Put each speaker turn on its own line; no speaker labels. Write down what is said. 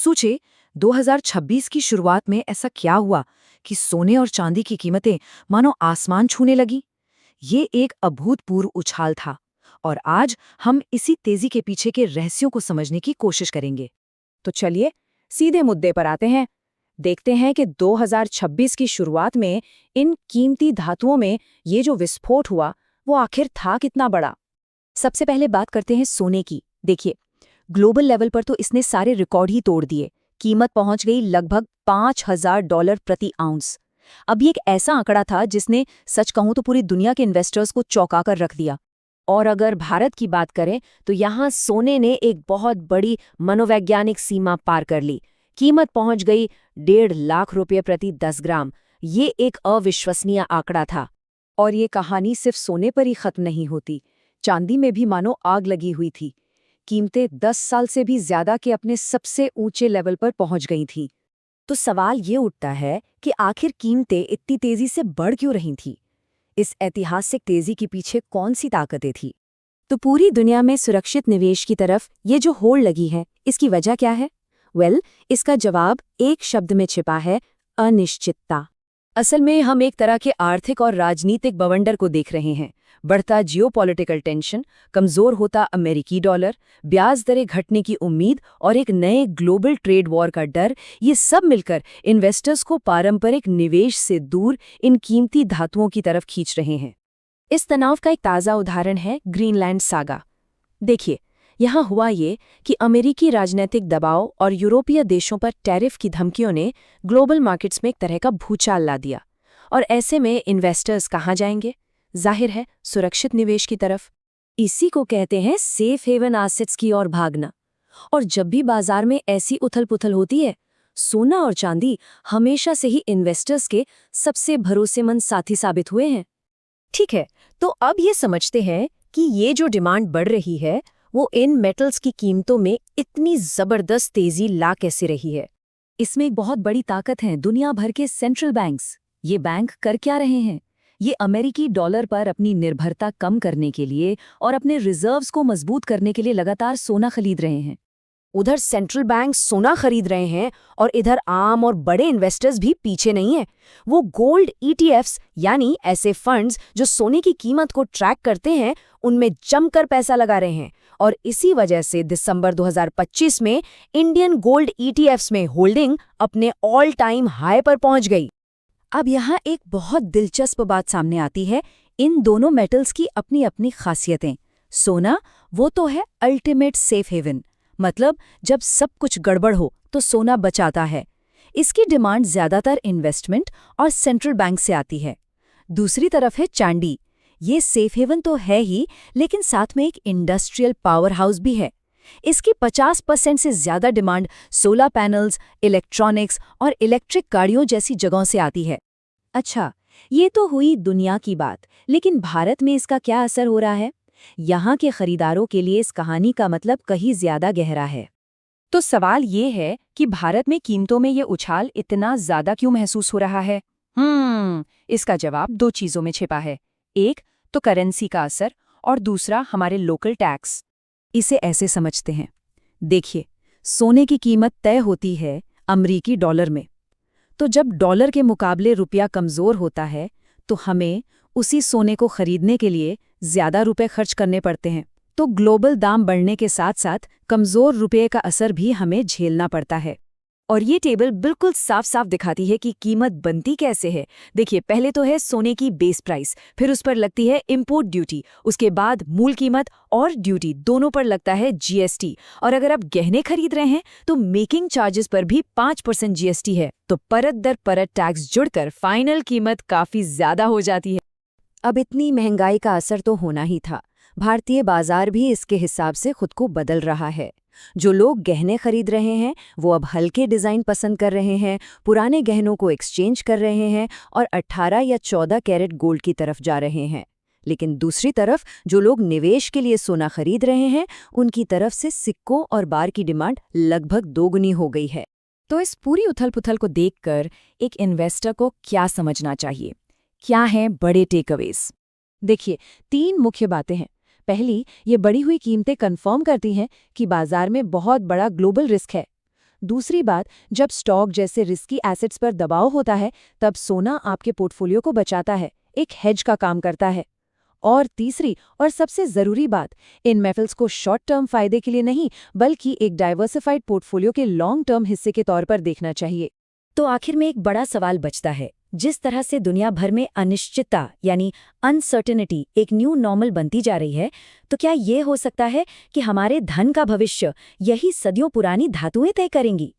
सोचे 2026 की शुरुआत में ऐसा क्या हुआ कि सोने और चांदी की कीमतें मानो आसमान छूने लगी। ये एक अभूतपूर्व उछाल था और आज हम इसी तेजी के पीछे के रहस्यों को समझने की कोशिश करेंगे।
तो चलिए सीधे मुद्दे पर आते हैं। देखते हैं कि 2026 की शुरुआत में इन कीमती धातुओं में ये जो विस्फोट हुआ वो आखिर था कितना बड़ा।
सबसे पहले बात करते हैं सोने की। देखिए, ग्लोबल लेवल पर तो इसने सारे रिकॉर्ड ही तोड़ दिए। कीमत पहुंच गई लगभग $5,000 प्रति आउंस। अब ये एक ऐसा आंकड़ा था जिसने सच कहूं तो पूरी दुनिया के इन्वेस्टर्स को चौंका कर रख दिया।
और अगर भारत की बात करें तो यहाँ सोने ने एक बहुत बड़ी मनोवैज्ञानिक सीमा पार कर ली। कीमत पहुंच गई 1.5 लाख रुपये प्रति 10 ग्राम। ये एक अविश्वसनीय आंकड़ा था।
और ये कहानी सिर्फ सोने पर ही खत्म नहीं होती, चांदी में भी मानो आग लगी हुई थी। कीमतें 10 साल से भी ज्यादा के अपने सबसे ऊंचे लेवल पर पहुंच गई थीं। तो सवाल ये उठता है कि आखिर कीमतें इतनी तेजी से बढ़ क्यों रही थीं? इस ऐतिहासिक तेजी के पीछे कौन सी ताकतें थीं? तो पूरी दुनिया में सुरक्षित निवेश की तरफ ये जो होड़ लगी है, इसकी वजह क्या है? इसका जवाब एक शब्द में छिपा है: अनिश्चितता। असल में हम एक तरह के आर्थिक और राजनीतिक बवंडर को देख रहे हैं। बढ़ता जियोपॉलिटिकल टेंशन, कमजोर होता अमेरिकी डॉलर, ब्याज दरें घटने की उम्मीद और एक नए ग्लोबल ट्रेड वॉर का डर, ये सब मिलकर इन्वेस्टर्स को पारंपरिक निवेश से दूर इन कीमती धातुओं की तरफ खींच रहे हैं। इस तनाव का एक ताज़ा उदाहरण है ग्रीनलैंड सागा। देखिए, यहाँ हुआ ये कि अमेरिकी राजनीतिक दबाव और यूरोपीय देशों पर टैरिफ की धमकियों ने ग्लोबल मार्केट्स में एक तरह का भूचाल ला दिया। और ऐसे में इन्वेस्टर्स कहाँ जाएंगे? जाहिर है, सुरक्षित निवेश की तरफ। इसी को कहते हैं सेफ हेवन एसेट्स की ओर भागना। और जब भी बाजार में ऐसी उथल-पुथल होती है, सोना और चांदी हमेशा से ही इन्वेस्टर्स के सबसे भरोसेमंद साथी साबित हुए हैं।
ठीक है, तो अब ये समझते हैं कि ये जो डिमांड बढ़ रही है वो इन मेटल्स की कीमतों में इतनी जबरदस्त तेजी ला कैसे रही है।
इसमें एक बहुत बड़ी ताकत है दुनिया भर के सेंट्रल बैंक्स। ये बैंक कर क्या रहे हैं? ये अमेरिकी डॉलर पर अपनी निर्भरता कम करने के लिए और अपने रिजर्व्स को मजबूत करने के लिए लगातार सोना खरीद रहे हैं।
उधर सेंट्रल बैंक सोना खरीद रहे हैं और इधर आम और बड़े इन्वेस्टर्स भी पीछे नहीं हैं। वो गोल्ड ईटीएफ्स यानी ऐसे फंड्स जो सोने की कीमत को ट्रैक करते हैं, उनमें जमकर पैसा लगा रहे हैं। और इसी वजह से दिसंबर 2025 में इंडियन गोल्ड ईटीएफ्स में होल्डिंग अपने ऑल टाइम हाई पर पहुंच गई।
अब यहाँ एक बहुत दिलचस्प बात सामने आती है। इन दोनों मेटल्स की अपनी अपनी खासियतें। सोना वो तो है अल्टीमेट सेफ हेवन, मतलब जब सब कुछ गड़बड़ हो तो सोना बचाता है। इसकी डिमांड ज्यादातर इन्वेस्टमेंट और सेंट्रल बैंक से आती है। दूसरी तरफ है चांदी। ये सेफ हेवन तो है ही, लेकिन साथ में एक इंडस्ट्रियल पावर हाउस भी है। इसकी 50% से ज्यादा डिमांड सोलर पैनल्स, इलेक्ट्रॉनिक्स और इलेक्ट्रिक गाड़ियों जैसी जगहों से आती है। अच्छा, ये तो हुई दुनिया की बात, लेकिन भारत में इसका क्या असर हो रहा है? यहाँ के खरीदारों के लिए इस कहानी का मतलब कहीं ज्यादा गहरा है।
तो सवाल ये है कि भारत में कीमतों में ये उछाल इतना ज्यादा क्यों महसूस हो रहा है? इसका जवाब दो चीजों में छिपा है। एक तो करेंसी का असर और दूसरा हमारे लोकल टैक्स।
इसे ऐसे समझते हैं। देखिए, सोने की कीमत तय होती है अमरीकी डॉलर में। तो जब डॉलर के मुकाबले रुपया कमजोर होता है तो हमें उसी सोने को खरीदने के लिए ज्यादा रुपए खर्च करने पड़ते हैं। तो ग्लोबल दाम बढ़ने के साथ साथ कमजोर रुपये का असर भी हमें झेलना पड़ता है। और ये टेबल बिल्कुल साफ साफ दिखाती है कि कीमत बनती कैसे है। देखिए, पहले तो है सोने की बेस प्राइस, फिर उस पर लगती है इंपोर्ट ड्यूटी, उसके बाद मूल कीमत और ड्यूटी दोनों पर लगता है जीएसटी। और अगर आप गहने खरीद रहे हैं तो मेकिंग चार्जेस पर भी 5% जीएसटी है। तो परत दर परत टैक्स जुड़कर फाइनल कीमत काफी ज्यादा हो जाती है। अब इतनी महंगाई का असर तो होना ही था। भारतीय बाजार भी इसके हिसाब से खुद को बदल रहा है। जो लोग गहने खरीद रहे हैं वो अब हल्के डिज़ाइन पसंद कर रहे हैं, पुराने गहनों को एक्सचेंज कर रहे हैं और 18 या 14 कैरेट गोल्ड की तरफ जा रहे हैं। लेकिन दूसरी तरफ जो लोग निवेश के लिए सोना खरीद रहे हैं, उनकी तरफ से सिक्कों और बार की डिमांड लगभग दोगुनी हो गई है। तो इस पूरी उथल-पुथल को देखकर एक इन्वेस्टर को क्या समझना चाहिए? क्या हैं बड़े टेकअवेज? देखिए, 3 मुख्य बातें हैं। पहली, ये बढ़ी हुई कीमतें कंफर्म करती हैं कि बाजार में बहुत बड़ा ग्लोबल रिस्क है। दूसरी बात, जब स्टॉक जैसे रिस्की एसेट्स पर दबाव होता है तब सोना आपके पोर्टफोलियो को बचाता है, एक हेज का काम करता है। और तीसरी और सबसे ज़रूरी बात, इन मेटल्स को शॉर्ट टर्म फायदे के लिए नहीं बल्कि एक डाइवर्सिफाइड पोर्टफोलियो के लॉन्ग टर्म हिस्से के तौर पर देखना चाहिए।
तो आखिर में एक बड़ा सवाल बचता है, जिस तरह से दुनिया भर में अनिश्चितता यानी अनसर्टेनिटी एक न्यू नॉर्मल बनती जा रही है, तो क्या ये हो सकता है कि हमारे धन का भविष्य यही सदियों पुरानी धातुएं तय करेंगी?